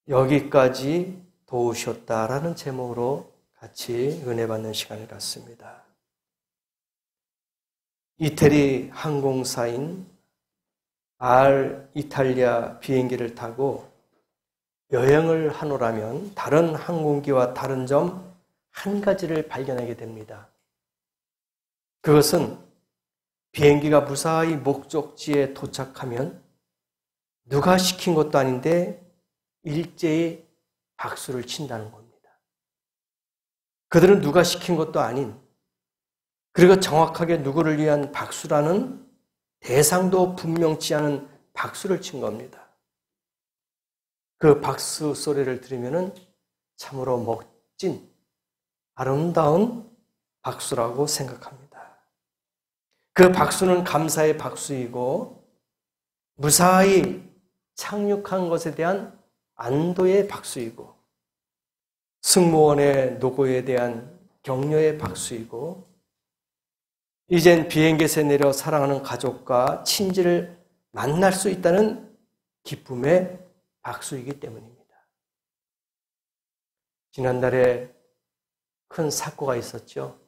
여기까지 도우셨다라는 제목으로 같이 은혜 받는 시간을 갖습니다. 이태리 항공사인 이탈리아 비행기를 타고 여행을 하노라면 다른 항공기와 다른 점 한 가지를 발견하게 됩니다. 그것은 비행기가 무사히 목적지에 도착하면 누가 시킨 것도 아닌데 일제히 박수를 친다는 겁니다. 그들은 누가 시킨 것도 아닌, 그리고 정확하게 누구를 위한 박수라는 대상도 분명치 않은 박수를 친 겁니다. 그 박수 소리를 들으면 참으로 멋진 아름다운 박수라고 생각합니다. 그 박수는 감사의 박수이고 무사히 착륙한 것에 대한 안도의 박수이고 승무원의 노고에 대한 격려의 박수이고 이젠 비행기에서 내려 사랑하는 가족과 친지를 만날 수 있다는 기쁨의 박수이기 때문입니다. 지난달에 큰 사고가 있었죠.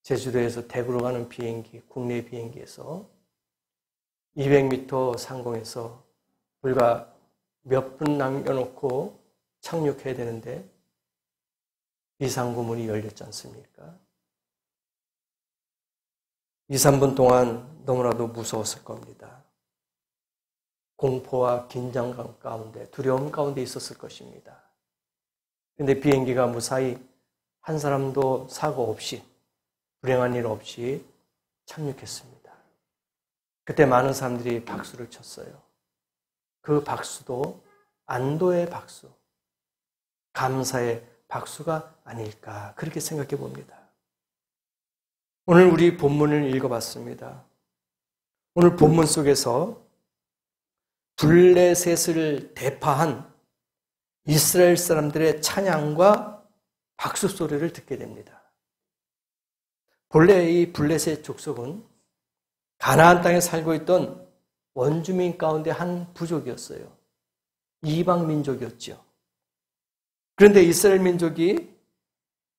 제주도에서 대구로 가는 비행기, 국내 비행기에서 200m 상공에서 불과 몇 분 남겨놓고 착륙해야 되는데 비상구 문이 열렸지 않습니까? 2, 3분 동안 너무나도 무서웠을 겁니다. 공포와 긴장감 가운데, 두려움 가운데 있었을 것입니다. 그런데 비행기가 무사히 한 사람도 사고 없이, 불행한 일 없이 착륙했습니다. 그때 많은 사람들이 박수를 쳤어요. 그 박수도 안도의 박수, 감사의 박수가 아닐까 그렇게 생각해 봅니다. 오늘 우리 본문을 읽어봤습니다. 오늘 본문 속에서 블레셋을 대파한 이스라엘 사람들의 찬양과 박수 소리를 듣게 됩니다. 본래 이 블레셋 족속은 가나안 땅에 살고 있던 원주민 가운데 한 부족이었어요. 이방 민족이었죠. 그런데 이스라엘 민족이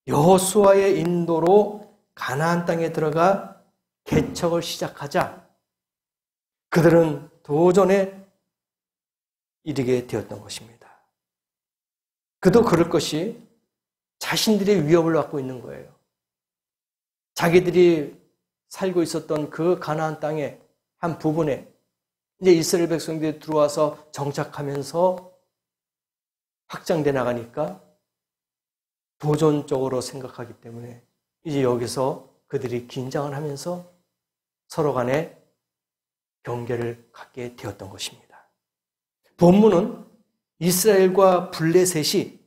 여호수아의 인도로 가나안 땅에 들어가 개척을 시작하자 그들은 도전에 이르게 되었던 것입니다. 그도 그럴 것이 자신들의 위협을 받고 있는 거예요. 자기들이 살고 있었던 그 가나안 땅의 한 부분에 이제 이스라엘 백성들이 들어와서 정착하면서 확장돼 나가니까 도전적으로 생각하기 때문에 이제 여기서 그들이 긴장을 하면서 서로 간에 경계를 갖게 되었던 것입니다. 본문은 이스라엘과 블레셋이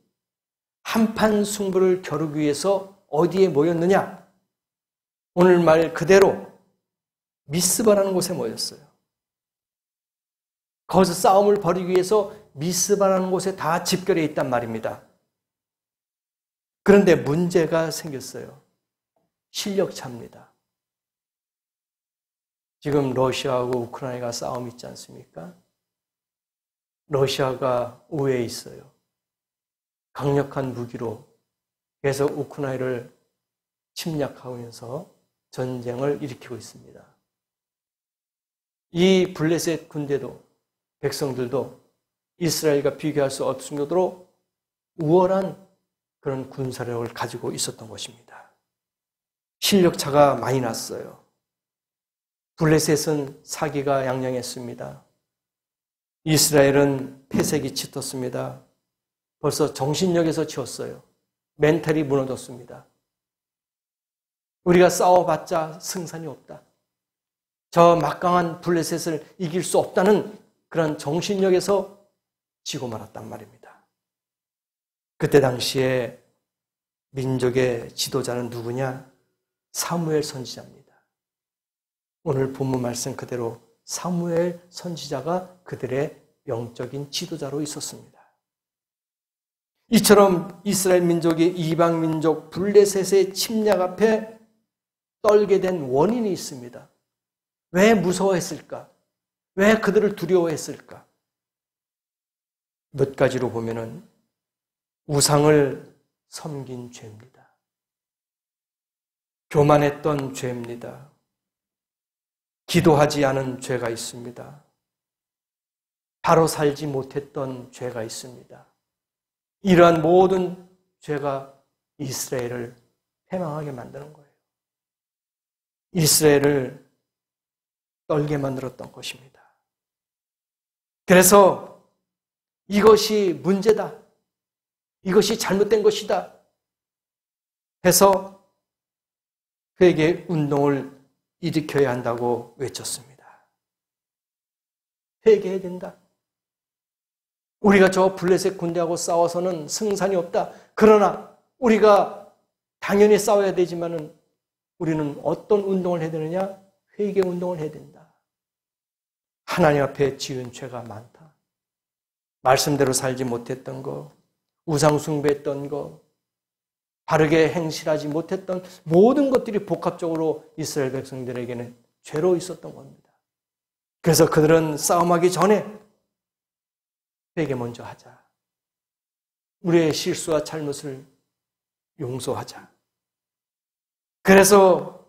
한판 승부를 겨루기 위해서 어디에 모였느냐? 오늘 말 그대로 미스바라는 곳에 모였어요. 거기서 싸움을 벌이기 위해서 미스바라는 곳에 다 집결해 있단 말입니다. 그런데 문제가 생겼어요. 실력 차입니다. 지금 러시아하고 우크라이나가 싸움이 있지 않습니까? 러시아가 우회에 있어요. 강력한 무기로 그래서 우크라이나를 침략하면서 전쟁을 일으키고 있습니다. 이 블레셋 군대도 백성들도 이스라엘과 비교할 수 없을 정도로 우월한 그런 군사력을 가지고 있었던 것입니다. 실력차가 많이 났어요. 블레셋은 사기가 양양했습니다. 이스라엘은 패색이 짙었습니다. 벌써 정신력에서 지었어요. 멘탈이 무너졌습니다. 우리가 싸워봤자 승산이 없다. 저 막강한 블레셋을 이길 수 없다는 그런 정신력에서 지고 말았단 말입니다. 그때 당시에 민족의 지도자는 누구냐? 사무엘 선지자입니다. 오늘 본문 말씀 그대로 사무엘 선지자가 그들의 영적인 지도자로 있었습니다. 이처럼 이스라엘 민족이 이방 민족 블레셋의 침략 앞에 떨게 된 원인이 있습니다. 왜 무서워했을까? 왜 그들을 두려워했을까? 몇 가지로 보면은 우상을 섬긴 죄입니다. 교만했던 죄입니다. 기도하지 않은 죄가 있습니다. 바로 살지 못했던 죄가 있습니다. 이러한 모든 죄가 이스라엘을 패망하게 만드는 거예요. 이스라엘을 떨게 만들었던 것입니다. 그래서 이것이 문제다. 이것이 잘못된 것이다. 해서 회개 운동을 일으켜야 한다고 외쳤습니다. 회개해야 된다. 우리가 저 블레셋 군대하고 싸워서는 승산이 없다. 그러나 우리가 당연히 싸워야 되지만은 우리는 어떤 운동을 해야 되느냐? 회개 운동을 해야 된다. 하나님 앞에 지은 죄가 많다. 말씀대로 살지 못했던 거, 우상 숭배했던 거, 바르게 행실하지 못했던 모든 것들이 복합적으로 이스라엘 백성들에게는 죄로 있었던 겁니다. 그래서 그들은 싸움하기 전에 회개 먼저 하자. 우리의 실수와 잘못을 용서하자. 그래서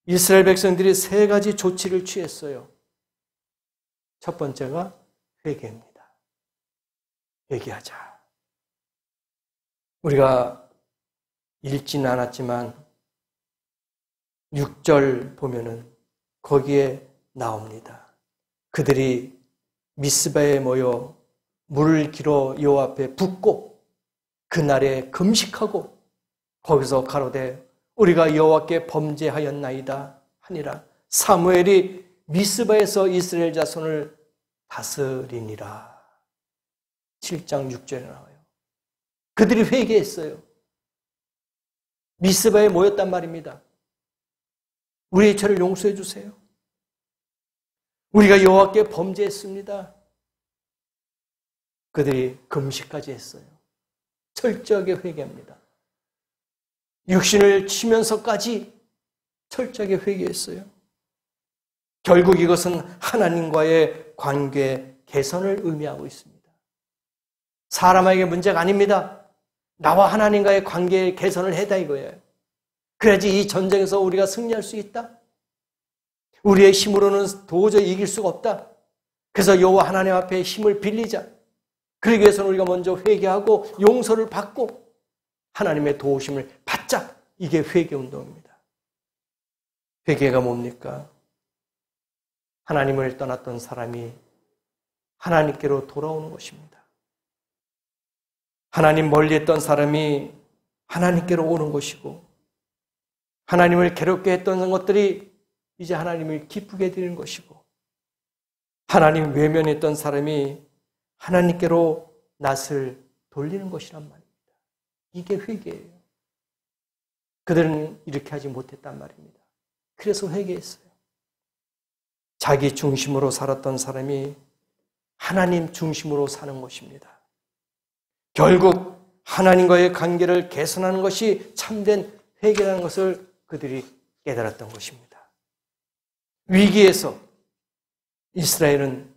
이스라엘 백성들이 세 가지 조치를 취했어요. 첫 번째가 회개입니다. 회개하자. 우리가 읽지는 않았지만 6절 보면은 거기에 나옵니다. 그들이 미스바에 모여 물을 길어 여호와 앞에 붓고 그날에 금식하고 거기서 가로되 우리가 여호와께 범죄하였나이다 하니라. 사무엘이 미스바에서 이스라엘 자손을 다스리니라. 7장 6절에 나와요. 그들이 회개했어요. 미스바에 모였단 말입니다. 우리의 죄를 용서해 주세요. 우리가 여호와께 범죄했습니다. 그들이 금식까지 했어요. 철저하게 회개합니다. 육신을 치면서까지 철저하게 회개했어요. 결국 이것은 하나님과의 관계 개선을 의미하고 있습니다. 사람에게 문제가 아닙니다. 나와 하나님과의 관계 개선을 해다 이거예요. 그래야지 이 전쟁에서 우리가 승리할 수 있다. 우리의 힘으로는 도저히 이길 수가 없다. 그래서 여호와 하나님 앞에 힘을 빌리자. 그러기 위해서는 우리가 먼저 회개하고 용서를 받고 하나님의 도우심을 받자. 이게 회개운동입니다. 회개가 뭡니까? 하나님을 떠났던 사람이 하나님께로 돌아오는 것입니다. 하나님 멀리 했던 사람이 하나님께로 오는 것이고 하나님을 괴롭게 했던 것들이 이제 하나님을 기쁘게 드리는 것이고 하나님 외면했던 사람이 하나님께로 낯을 돌리는 것이란 말입니다. 이게 회개예요. 그들은 이렇게 하지 못했단 말입니다. 그래서 회개했어요. 자기 중심으로 살았던 사람이 하나님 중심으로 사는 것입니다. 결국 하나님과의 관계를 개선하는 것이 참된 회개라는 것을 그들이 깨달았던 것입니다. 위기에서 이스라엘은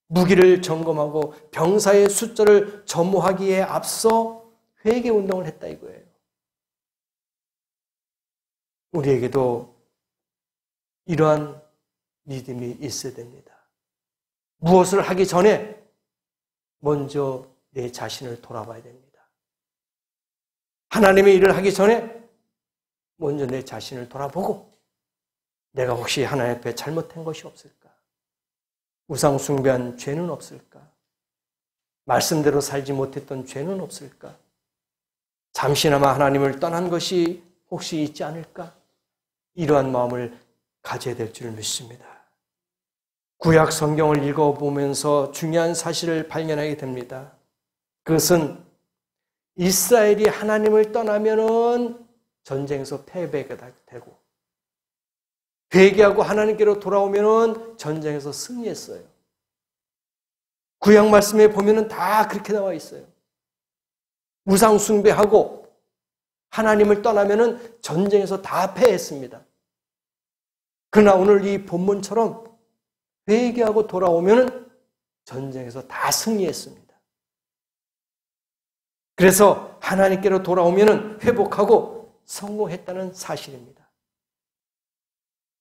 무기를 점검하고 병사의 숫자를 점호하기에 앞서 회개 운동을 했다 이거예요. 우리에게도 이러한 믿음이 있어야 됩니다. 무엇을 하기 전에 먼저 내 자신을 돌아봐야 됩니다. 하나님의 일을 하기 전에 먼저 내 자신을 돌아보고 내가 혹시 하나님 앞에 잘못한 것이 없을까? 우상 숭배한 죄는 없을까? 말씀대로 살지 못했던 죄는 없을까? 잠시나마 하나님을 떠난 것이 혹시 있지 않을까? 이러한 마음을 가져야 될 줄 믿습니다. 구약 성경을 읽어보면서 중요한 사실을 발견하게 됩니다. 그것은 이스라엘이 하나님을 떠나면은 전쟁에서 패배가 되고 회개하고 하나님께로 돌아오면은 전쟁에서 승리했어요. 구약 말씀에 보면은 다 그렇게 나와 있어요. 우상 숭배하고 하나님을 떠나면은 전쟁에서 다 패했습니다. 그러나 오늘 이 본문처럼 회개하고 돌아오면은 전쟁에서 다 승리했습니다. 그래서 하나님께로 돌아오면 회복하고 성공했다는 사실입니다.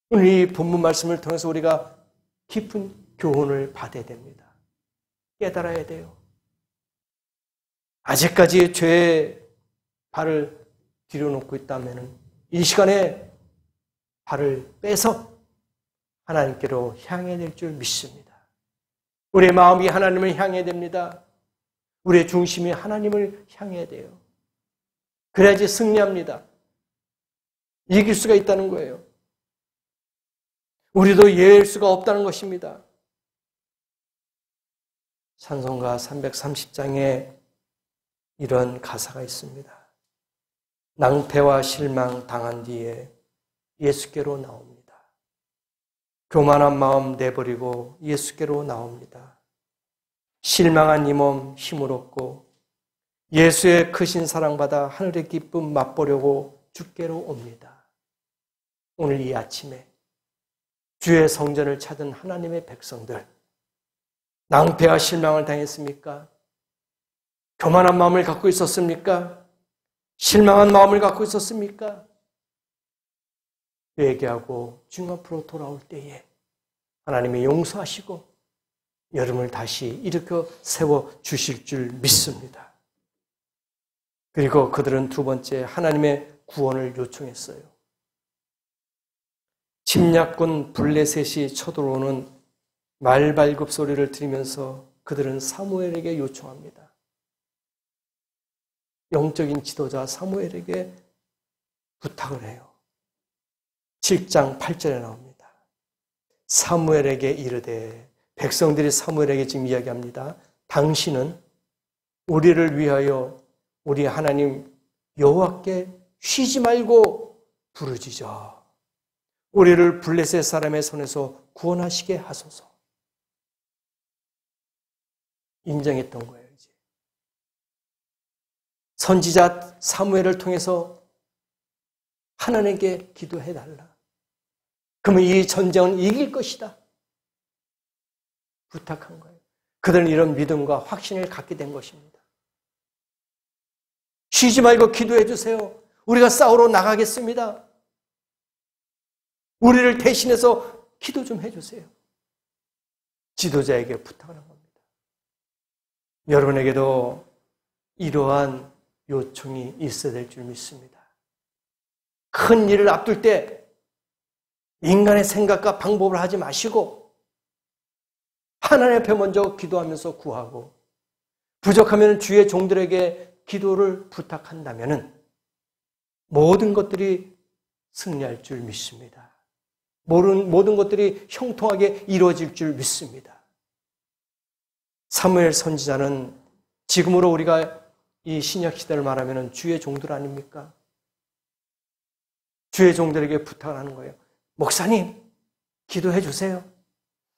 오늘 이 본문 말씀을 통해서 우리가 깊은 교훈을 받아야 됩니다. 깨달아야 돼요. 아직까지 죄의 발을 들여놓고 있다면 이 시간에 발을 빼서 하나님께로 향해야 될 줄 믿습니다. 우리의 마음이 하나님을 향해야 됩니다. 우리의 중심이 하나님을 향해야 돼요. 그래야지 승리합니다. 이길 수가 있다는 거예요. 우리도 예외일 수가 없다는 것입니다. 찬송가 330장에 이런 가사가 있습니다. 낭패와 실망 당한 뒤에 예수께로 나옵니다. 교만한 마음 내버리고 예수께로 나옵니다. 실망한 이 몸 힘을 얻고 예수의 크신 사랑받아 하늘의 기쁨 맛보려고 주께로 옵니다. 오늘 이 아침에 주의 성전을 찾은 하나님의 백성들, 낭패와 실망을 당했습니까? 교만한 마음을 갖고 있었습니까? 실망한 마음을 갖고 있었습니까? 회개하고 주님 앞으로 돌아올 때에 하나님이 용서하시고 여러분을 다시 일으켜 세워 주실 줄 믿습니다. 그리고 그들은 두 번째 하나님의 구원을 요청했어요. 침략군 블레셋이 쳐들어오는 말발굽 소리를 들으면서 그들은 사무엘에게 요청합니다. 영적인 지도자 사무엘에게 부탁을 해요. 7장 8절에 나옵니다. 사무엘에게 이르되, 백성들이 사무엘에게 지금 이야기합니다. 당신은 우리를 위하여 우리 하나님 여호와께 쉬지 말고 부르짖어 우리를 블레셋 사람의 손에서 구원하시게 하소서. 인정했던 거예요. 이제 선지자 사무엘을 통해서 하나님께 기도해달라. 그러면 이 전쟁은 이길 것이다. 부탁한 거예요. 그들은 이런 믿음과 확신을 갖게 된 것입니다. 쉬지 말고 기도해 주세요. 우리가 싸우러 나가겠습니다. 우리를 대신해서 기도 좀 해주세요. 지도자에게 부탁하는 겁니다. 여러분에게도 이러한 요청이 있어야 될 줄 믿습니다. 큰 일을 앞둘 때 인간의 생각과 방법을 하지 마시고 하나님 앞에 먼저 기도하면서 구하고 부족하면 주의 종들에게 기도를 부탁한다면 모든 것들이 승리할 줄 믿습니다. 모든 것들이 형통하게 이루어질 줄 믿습니다. 사무엘 선지자는 지금으로 우리가 이 신약 시대를 말하면 주의 종들 아닙니까? 주의 종들에게 부탁을 하는 거예요. 목사님, 기도해 주세요.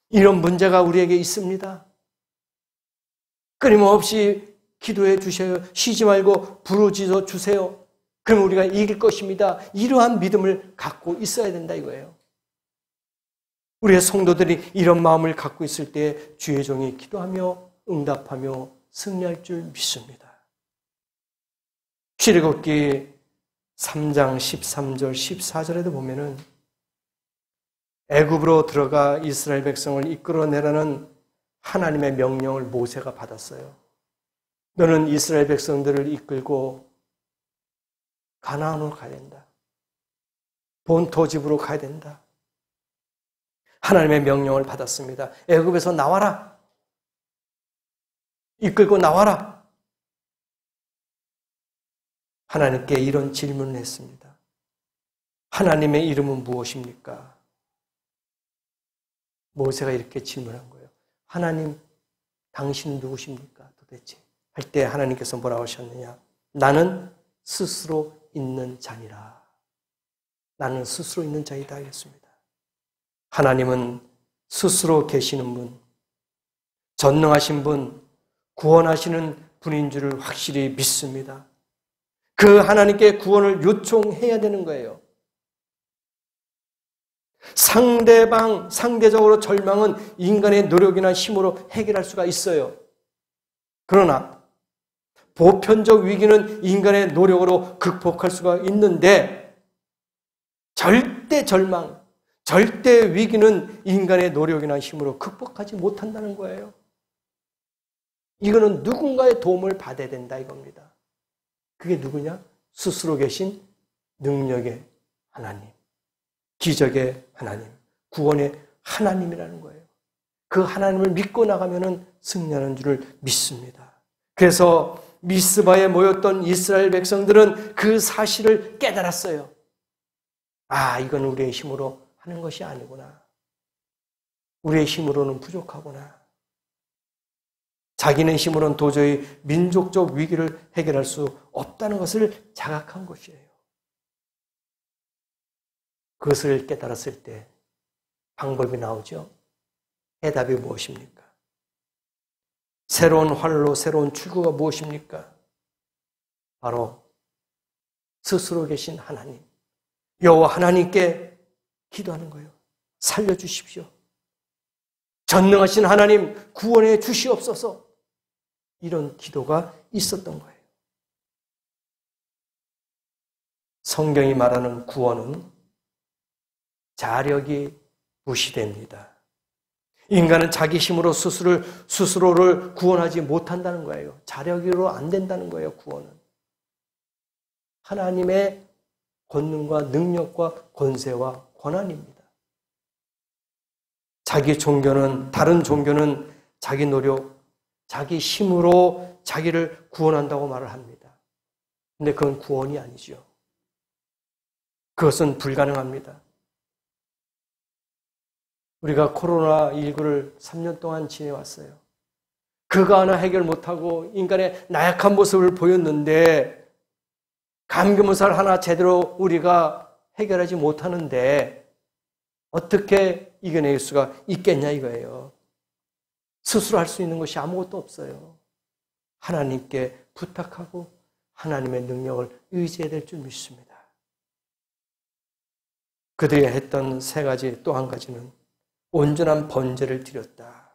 이런 문제가 우리에게 있습니다. 끊임없이 기도해 주셔요. 쉬지 말고 부르짖어 주세요. 그럼 우리가 이길 것입니다. 이러한 믿음을 갖고 있어야 된다 이거예요. 우리의 성도들이 이런 마음을 갖고 있을 때 주의 종이 기도하며 응답하며 승리할 줄 믿습니다. 출애굽기 3장 13절 14절에도 보면은 애굽으로 들어가 이스라엘 백성을 이끌어내라는 하나님의 명령을 모세가 받았어요. 너는 이스라엘 백성들을 이끌고 가나안으로 가야 된다. 본토 집으로 가야 된다. 하나님의 명령을 받았습니다. 애굽에서 나와라. 이끌고 나와라. 하나님께 이런 질문을 했습니다. 하나님의 이름은 무엇입니까? 모세가 이렇게 질문한 거예요. 하나님, 당신은 누구십니까? 도대체. 할 때 하나님께서 뭐라고 하셨느냐? 나는 스스로 있는 자니라. 나는 스스로 있는 자이다 하겠습니다. 하나님은 스스로 계시는 분, 전능하신 분, 구원하시는 분인 줄을 확실히 믿습니다. 그 하나님께 구원을 요청해야 되는 거예요. 상대적으로 절망은 인간의 노력이나 힘으로 해결할 수가 있어요. 그러나 보편적 위기는 인간의 노력으로 극복할 수가 있는데 절대 절망, 절대 위기는 인간의 노력이나 힘으로 극복하지 못한다는 거예요. 이거는 누군가의 도움을 받아야 된다 이겁니다. 그게 누구냐? 스스로 계신 능력의 하나님, 기적의 하나님, 구원의 하나님이라는 거예요. 그 하나님을 믿고 나가면 승리하는 줄을 믿습니다. 그래서 미스바에 모였던 이스라엘 백성들은 그 사실을 깨달았어요. 아, 이건 우리의 힘으로 하는 것이 아니구나. 우리의 힘으로는 부족하구나. 자기네 힘으로는 도저히 민족적 위기를 해결할 수 없다는 것을 자각한 것이에요. 그것을 깨달았을 때 방법이 나오죠. 해답이 무엇입니까? 새로운 활로 새로운 출구가 무엇입니까? 바로 스스로 계신 하나님, 여호와 하나님께 기도하는 거예요. 살려주십시오. 전능하신 하나님 구원해 주시옵소서. 이런 기도가 있었던 거예요. 성경이 말하는 구원은 자력이 무시됩니다. 인간은 자기 힘으로 스스로를 구원하지 못한다는 거예요. 자력으로 안 된다는 거예요, 구원은. 하나님의 권능과 능력과 권세와 권한입니다. 자기 종교는, 다른 종교는 자기 노력, 자기 힘으로 자기를 구원한다고 말을 합니다. 근데 그건 구원이 아니죠. 그것은 불가능합니다. 우리가 코로나19를 3년 동안 지내왔어요. 그거 하나 해결 못하고 인간의 나약한 모습을 보였는데 감기몸살 하나 제대로 우리가 해결하지 못하는데 어떻게 이겨낼 수가 있겠냐 이거예요. 스스로 할 수 있는 것이 아무것도 없어요. 하나님께 부탁하고 하나님의 능력을 의지해야 될 줄 믿습니다. 그들이 했던 세 가지, 또 한 가지는 온전한 번제를 드렸다.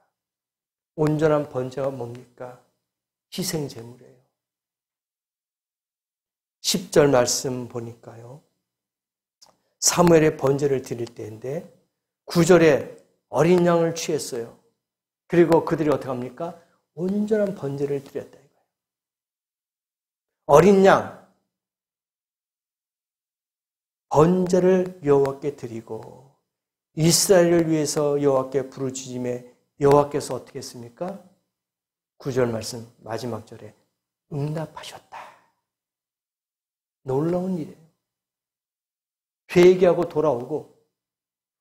온전한 번제가 뭡니까? 희생제물이에요. 10절 말씀 보니까요. 사무엘의 번제를 드릴 때인데 9절에 어린 양을 취했어요. 그리고 그들이 어떻게 합니까? 온전한 번제를 드렸다 이거예요. 어린 양 번제를 여호와께 드리고 이스라엘을 위해서 여호와께 부르짖음에 여호와께서 어떻게 했습니까? 9절 말씀 마지막 절에 응답하셨다. 놀라운 일이에요. 회개하고 돌아오고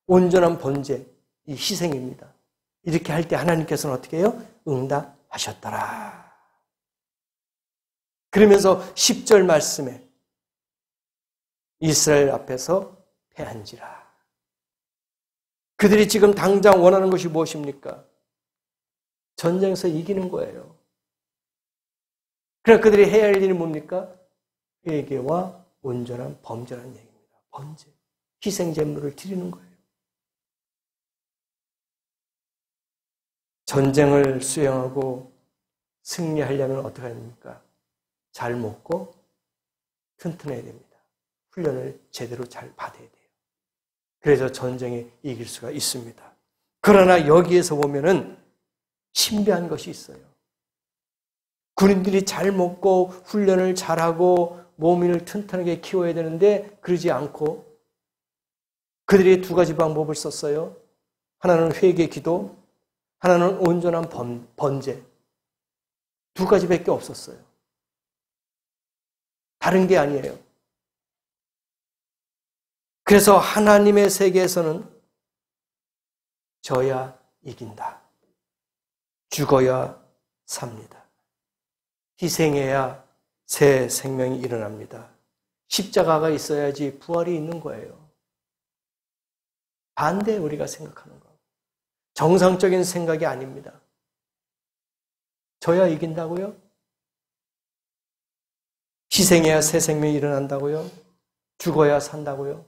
온전한 번제, 이 희생입니다. 이렇게 할 때 하나님께서는 어떻게 해요? 응답하셨더라. 그러면서 10절 말씀에 이스라엘 앞에서 패한지라. 그들이 지금 당장 원하는 것이 무엇입니까? 전쟁에서 이기는 거예요. 그러나 그들이 해야 할 일이 뭡니까? 회개와 온전한 범죄라는 얘기입니다. 번제, 희생제물을 드리는 거예요. 전쟁을 수행하고 승리하려면 어떻게 해야 됩니까? 잘 먹고 튼튼해야 됩니다. 훈련을 제대로 잘 받아야 돼요. 그래서 전쟁에 이길 수가 있습니다. 그러나 여기에서 보면은 신비한 것이 있어요. 군인들이 잘 먹고 훈련을 잘하고 몸을 튼튼하게 키워야 되는데 그러지 않고 그들이 두 가지 방법을 썼어요. 하나는 회개 기도, 하나는 온전한 번제. 두 가지밖에 없었어요. 다른 게 아니에요. 그래서 하나님의 세계에서는 져야 이긴다. 죽어야 삽니다. 희생해야 새 생명이 일어납니다. 십자가가 있어야지 부활이 있는 거예요. 반대 우리가 생각하는 거. 정상적인 생각이 아닙니다. 져야 이긴다고요? 희생해야 새 생명이 일어난다고요? 죽어야 산다고요?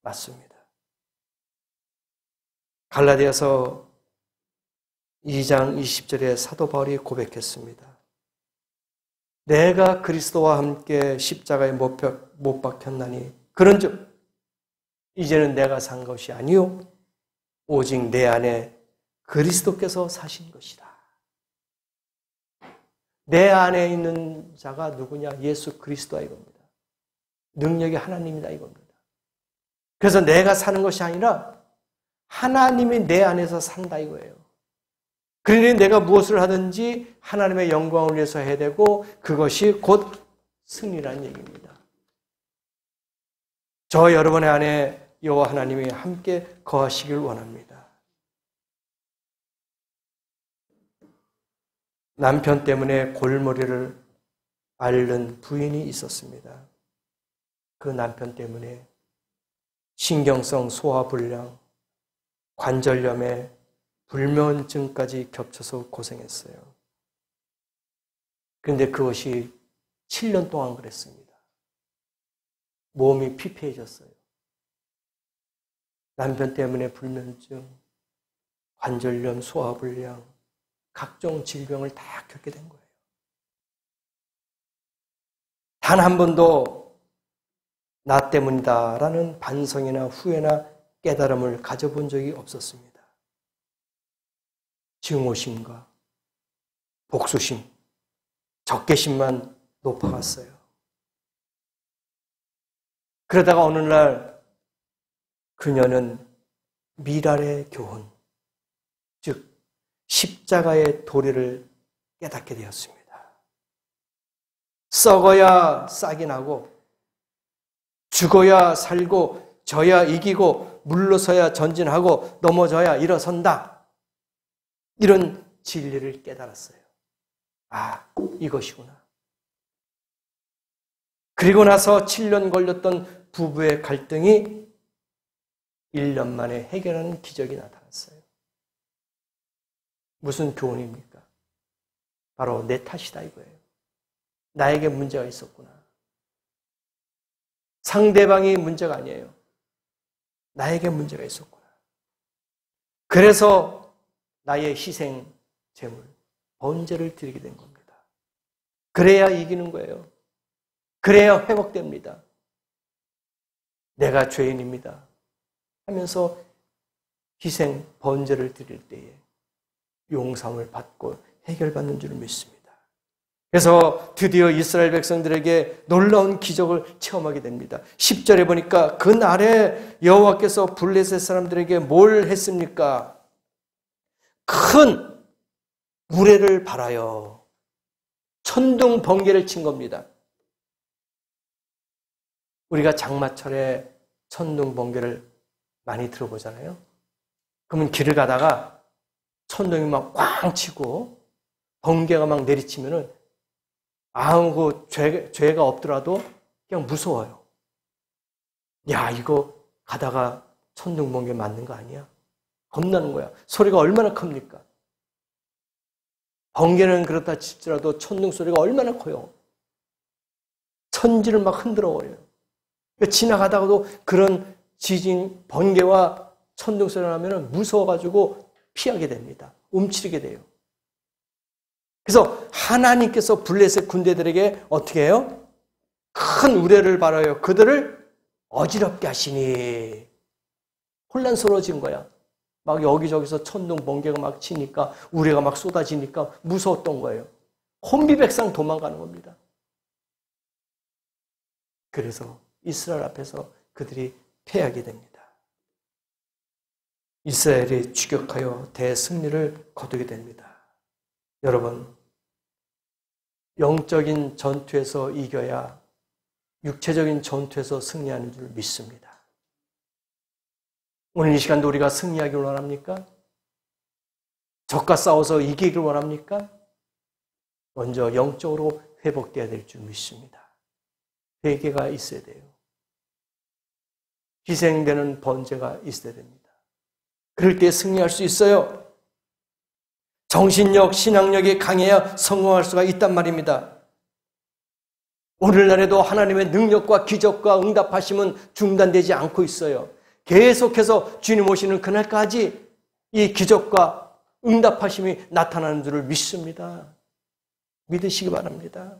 맞습니다. 갈라디아서 2장 20절에 사도 바울이 고백했습니다. 내가 그리스도와 함께 십자가에 못 박혔나니 그런즉 이제는 내가 산 것이 아니요 오직 내 안에 그리스도께서 사신 것이다. 내 안에 있는 자가 누구냐? 예수 그리스도다 이겁니다. 능력이 하나님이다 이겁니다. 그래서 내가 사는 것이 아니라 하나님이 내 안에서 산다 이거예요. 그러니 내가 무엇을 하든지 하나님의 영광을 위해서 해야 되고 그것이 곧 승리라는 얘기입니다. 저 여러분의 안에 여호와 하나님이 함께 거하시길 원합니다. 남편 때문에 골머리를 앓는 부인이 있었습니다. 그 남편 때문에 신경성 소화불량, 관절염에 불면증까지 겹쳐서 고생했어요. 그런데 그것이 7년 동안 그랬습니다. 몸이 피폐해졌어요. 남편 때문에 불면증, 관절염, 소화불량, 각종 질병을 다 겪게 된 거예요. 단 한 번도 나 때문이다라는 반성이나 후회나 깨달음을 가져본 적이 없었습니다. 증오심과 복수심, 적개심만 높아갔어요. 그러다가 어느 날 그녀는 미랄의 교훈, 즉 십자가의 도리를 깨닫게 되었습니다. 썩어야 싹이 나고 죽어야 살고 져야 이기고 물러서야 전진하고 넘어져야 일어선다. 이런 진리를 깨달았어요. 아, 이것이구나. 그리고 나서 7년 걸렸던 부부의 갈등이 1년 만에 해결하는 기적이 나타났어요. 무슨 교훈입니까? 바로 내 탓이다 이거예요. 나에게 문제가 있었구나. 상대방이 문제가 아니에요. 나에게 문제가 있었구나. 그래서 나의 희생, 제물, 번제를 드리게 된 겁니다. 그래야 이기는 거예요. 그래야 회복됩니다. 내가 죄인입니다 하면서 희생, 번제를 드릴 때에 용서를 받고 해결받는 줄 믿습니다. 그래서 드디어 이스라엘 백성들에게 놀라운 기적을 체험하게 됩니다. 10절에 보니까 그날에 여호와께서 블레셋 사람들에게 뭘 했습니까? 큰 우레를 발하여 천둥 번개를 친 겁니다. 우리가 장마철에 천둥 번개를 많이 들어보잖아요. 그러면 길을 가다가 천둥이 막 꽝 치고 번개가 막 내리치면은 아무 죄가 없더라도 그냥 무서워요. 야, 이거 가다가 천둥 번개 맞는 거 아니야? 겁나는 거야. 소리가 얼마나 큽니까? 번개는 그렇다 치더라도 천둥 소리가 얼마나 커요. 천지를 막 흔들어 버려요. 지나가다가도 그런 지진, 번개와 천둥 소리가 나면 무서워가지고 피하게 됩니다. 움츠리게 돼요. 그래서 하나님께서 블레셋 군대들에게 어떻게 해요? 큰 우레를 발하여 그들을 어지럽게 하시니 혼란스러워진 거야. 막 여기저기서 천둥 번개가 막 치니까 우레가 막 쏟아지니까 무서웠던 거예요. 혼비백상 도망가는 겁니다. 그래서 이스라엘 앞에서 그들이 패하게 됩니다. 이스라엘이 추격하여 대승리를 거두게 됩니다. 여러분, 영적인 전투에서 이겨야 육체적인 전투에서 승리하는 줄 믿습니다. 오늘 이 시간도 우리가 승리하기를 원합니까? 적과 싸워서 이기기를 원합니까? 먼저 영적으로 회복되어야 될 줄 믿습니다. 회개가 있어야 돼요. 희생되는 번제가 있어야 됩니다. 그럴 때 승리할 수 있어요. 정신력, 신앙력이 강해야 성공할 수가 있단 말입니다. 오늘날에도 하나님의 능력과 기적과 응답하심은 중단되지 않고 있어요. 계속해서 주님 오시는 그날까지 이 기적과 응답하심이 나타나는 줄을 믿습니다. 믿으시기 바랍니다.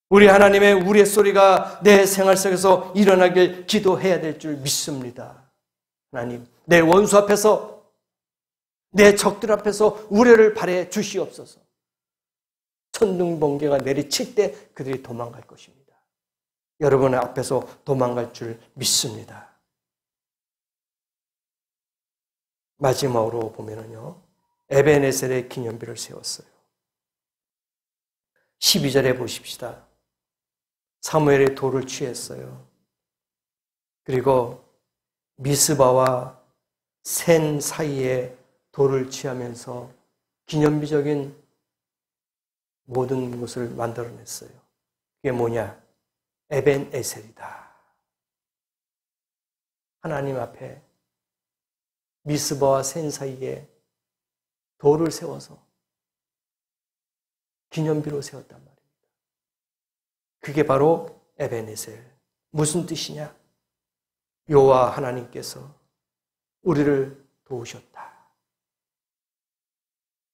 우리 하나님의 우레소리가 내 생활 속에서 일어나길 기도해야 될 줄 믿습니다. 하나님, 내 원수 앞에서, 내 적들 앞에서 우레를 발해 주시옵소서. 천둥번개가 내리칠 때 그들이 도망갈 것입니다. 여러분의 앞에서 도망갈 줄 믿습니다. 마지막으로 보면은요, 에벤에셀의 기념비를 세웠어요. 12절에 보십시다. 사무엘의 돌을 취했어요. 그리고 미스바와 센 사이에 돌을 취하면서 기념비적인 모든 것을 만들어냈어요. 그게 뭐냐? 에벤에셀이다. 하나님 앞에 미스바와 센 사이에 돌을 세워서 기념비로 세웠단 말입니다. 그게 바로 에벤에셀. 무슨 뜻이냐? 여호와 하나님께서 우리를 도우셨다.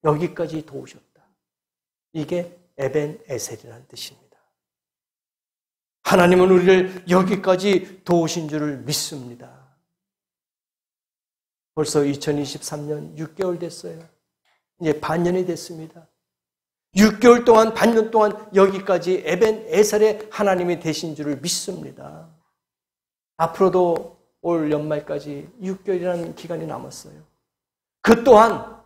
여기까지 도우셨다. 이게 에벤에셀이라는 뜻입니다. 하나님은 우리를 여기까지 도우신 줄을 믿습니다. 벌써 2023년 6개월 됐어요. 이제 반년이 됐습니다. 6개월 동안, 반년 동안 여기까지 에벤에셀의 하나님이 되신 줄을 믿습니다. 앞으로도 올 연말까지 6개월이라는 기간이 남았어요. 그 또한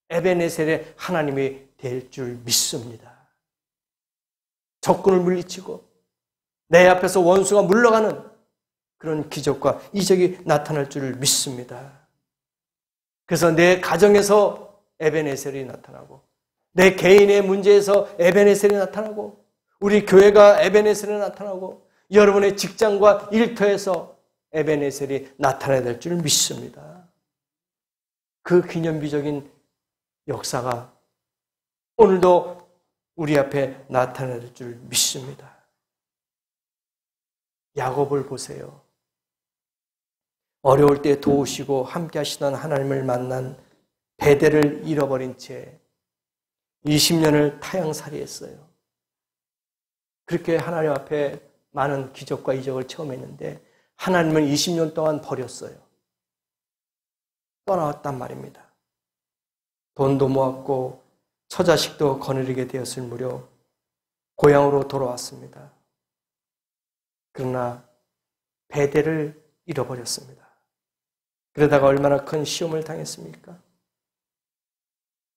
에벤에셀의 하나님이 될 줄 믿습니다. 적군을 물리치고 내 앞에서 원수가 물러가는 그런 기적과 이적이 나타날 줄 믿습니다. 그래서 내 가정에서 에벤에셀이 나타나고 내 개인의 문제에서 에벤에셀이 나타나고 우리 교회가 에벤에셀이 나타나고 여러분의 직장과 일터에서 에벤에셀이 나타나야 될 줄 믿습니다. 그 기념비적인 역사가 오늘도 우리 앞에 나타나야 될 줄 믿습니다. 야곱을 보세요. 어려울 때 도우시고 함께 하시던 하나님을 만난 베델을 잃어버린 채 20년을 타향살이했어요. 그렇게 하나님 앞에 많은 기적과 이적을 체험했는데 하나님은 20년 동안 버렸어요. 떠나왔단 말입니다. 돈도 모았고 처자식도 거느리게 되었을 무렵 고향으로 돌아왔습니다. 그러나 베델을 잃어버렸습니다. 그러다가 얼마나 큰 시험을 당했습니까?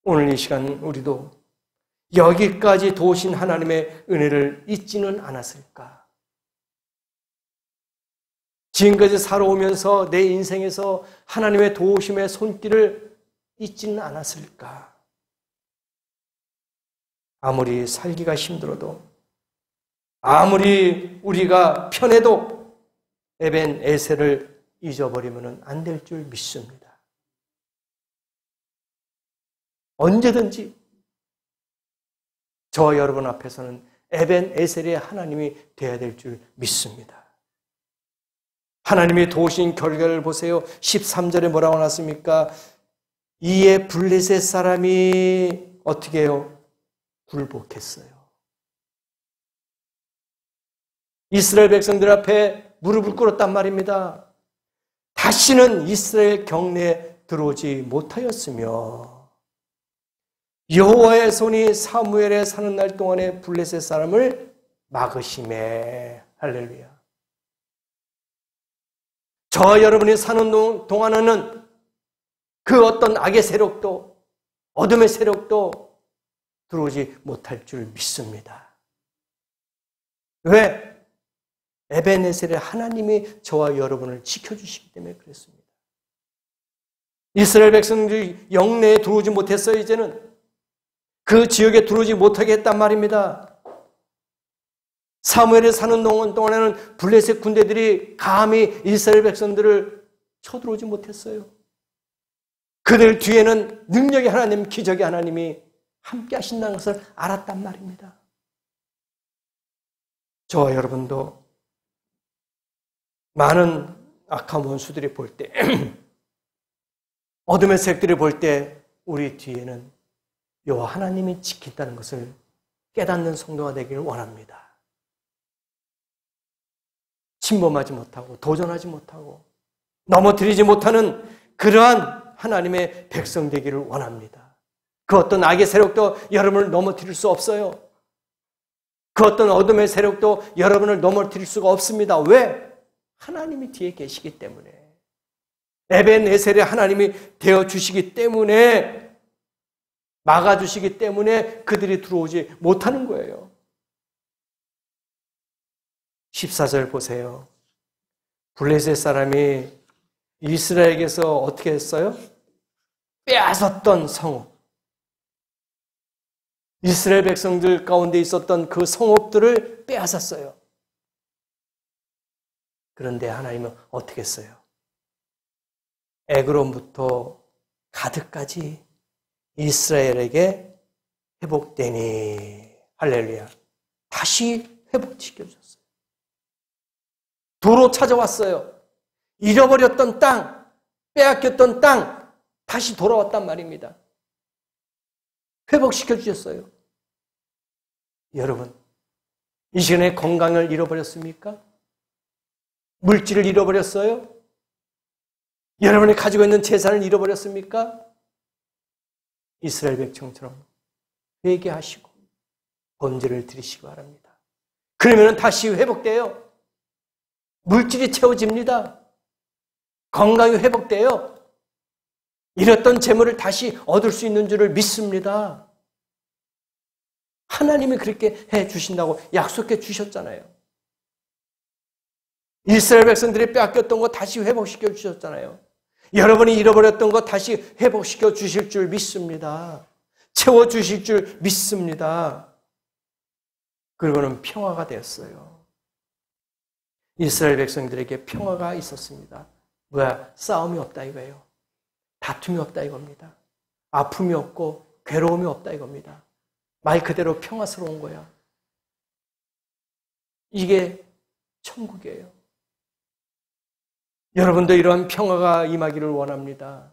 오늘 이 시간 우리도 여기까지 도우신 하나님의 은혜를 잊지는 않았을까? 지금까지 살아오면서 내 인생에서 하나님의 도우심의 손길을 잊지는 않았을까? 아무리 살기가 힘들어도 아무리 우리가 편해도 에벤에셀을 잊어버리면 안 될 줄 믿습니다. 언제든지 저와 여러분 앞에서는 에벤에셀의 하나님이 되어야 될 줄 믿습니다. 하나님이 도우신 결과를 보세요. 13절에 뭐라고 나왔습니까? 이에 블레셋 사람이 어떻게 해요? 굴복했어요. 이스라엘 백성들 앞에 무릎을 꿇었단 말입니다. 다시는 이스라엘 경내에 들어오지 못하였으며 여호와의 손이 사무엘에 사는 날 동안에 블레셋 사람을 막으심에 할렐루야. 저와 여러분이 사는 동안에는 그 어떤 악의 세력도 어둠의 세력도 들어오지 못할 줄 믿습니다. 왜? 에벤에셀의 하나님이 저와 여러분을 지켜주시기 때문에 그랬습니다. 이스라엘 백성들이 영내에 들어오지 못했어요. 이제는 그 지역에 들어오지 못하게 했단 말입니다. 사무엘에 사는 동안에는 블레셋 군대들이 감히 이스라엘 백성들을 쳐들어오지 못했어요. 그들 뒤에는 능력의 하나님, 기적의 하나님이 함께 하신다는 것을 알았단 말입니다. 저와 여러분도 많은 악한 원수들이 볼 때, 어둠의 색들이 볼 때 우리 뒤에는 여호와 하나님이 지킨다는 것을 깨닫는 성도가 되기를 원합니다. 침범하지 못하고 도전하지 못하고 넘어뜨리지 못하는 그러한 하나님의 백성 되기를 원합니다. 그 어떤 악의 세력도 여러분을 넘어뜨릴 수 없어요. 그 어떤 어둠의 세력도 여러분을 넘어뜨릴 수가 없습니다. 왜? 하나님이 뒤에 계시기 때문에. 에벤에셀의 하나님이 되어주시기 때문에, 막아주시기 때문에 그들이 들어오지 못하는 거예요. 14절 보세요. 블레셋 사람이 이스라엘에게서 어떻게 했어요? 빼앗았던 성읍. 이스라엘 백성들 가운데 있었던 그 성읍들을 빼앗았어요. 그런데 하나님은 어떻게 했어요? 에그론부터 가드까지 이스라엘에게 회복되니, 할렐루야, 다시 회복시켜주셨어요. 도로 찾아왔어요. 잃어버렸던 땅, 빼앗겼던 땅, 다시 돌아왔단 말입니다. 회복시켜 주셨어요. 여러분, 이 시간에 건강을 잃어버렸습니까? 물질을 잃어버렸어요? 여러분이 가지고 있는 재산을 잃어버렸습니까? 이스라엘 백성처럼 회개하시고 번제를 드리시기 바랍니다. 그러면 다시 회복돼요. 물질이 채워집니다. 건강이 회복돼요. 잃었던 재물을 다시 얻을 수 있는 줄을 믿습니다. 하나님이 그렇게 해 주신다고 약속해 주셨잖아요. 이스라엘 백성들이 빼앗겼던 거 다시 회복시켜 주셨잖아요. 여러분이 잃어버렸던 거 다시 회복시켜 주실 줄 믿습니다. 채워 주실 줄 믿습니다. 그리고는 평화가 되었어요. 이스라엘 백성들에게 평화가 있었습니다. 뭐야? 싸움이 없다 이거예요. 다툼이 없다 이겁니다. 아픔이 없고 괴로움이 없다 이겁니다. 말 그대로 평화스러운 거야. 이게 천국이에요. 여러분도 이러한 평화가 임하기를 원합니다.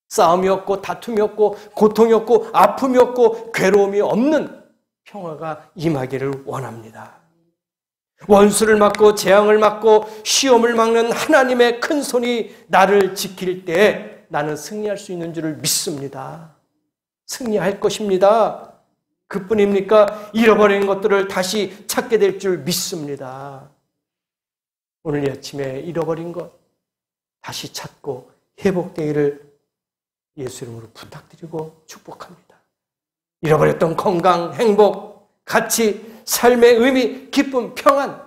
싸움이 없고 다툼이 없고 고통이 없고 아픔이 없고 괴로움이 없는 평화가 임하기를 원합니다. 원수를 막고 재앙을 막고 시험을 막는 하나님의 큰 손이 나를 지킬 때 나는 승리할 수 있는 줄을 믿습니다. 승리할 것입니다. 그뿐입니까? 잃어버린 것들을 다시 찾게 될 줄 믿습니다. 오늘 아침에 잃어버린 것 다시 찾고 회복되기를 예수 이름으로 부탁드리고 축복합니다. 잃어버렸던 건강, 행복, 가치, 삶의 의미, 기쁨, 평안,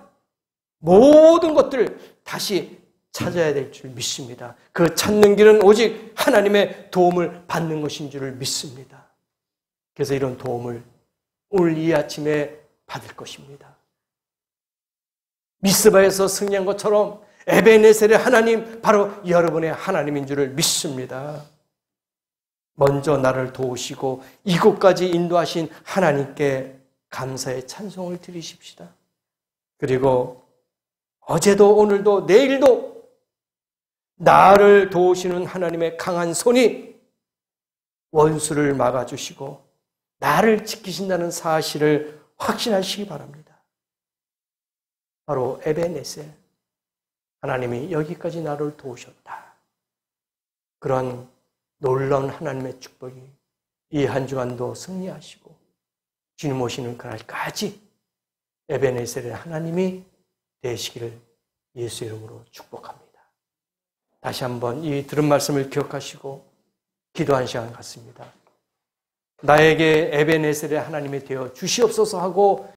모든 것들을 다시 찾아야 될 줄 믿습니다. 그 찾는 길은 오직 하나님의 도움을 받는 것인 줄을 믿습니다. 그래서 이런 도움을 오늘 이 아침에 받을 것입니다. 미스바에서 승리한 것처럼 에베네셀의 하나님, 바로 여러분의 하나님인 줄을 믿습니다. 먼저 나를 도우시고 이곳까지 인도하신 하나님께 감사의 찬송을 드리십시다. 그리고 어제도 오늘도 내일도 나를 도우시는 하나님의 강한 손이 원수를 막아주시고 나를 지키신다는 사실을 확신하시기 바랍니다. 바로 에베네셀, 하나님이 여기까지 나를 도우셨다. 그런 놀라운 하나님의 축복이 이 한 주간도 승리하시고 주님 오시는 그날까지 에베네셀의 하나님이 되시기를 예수 이름으로 축복합니다. 다시 한번 이 들은 말씀을 기억하시고 기도한 시간 같습니다. 나에게 에베네셀의 하나님이 되어 주시옵소서 하고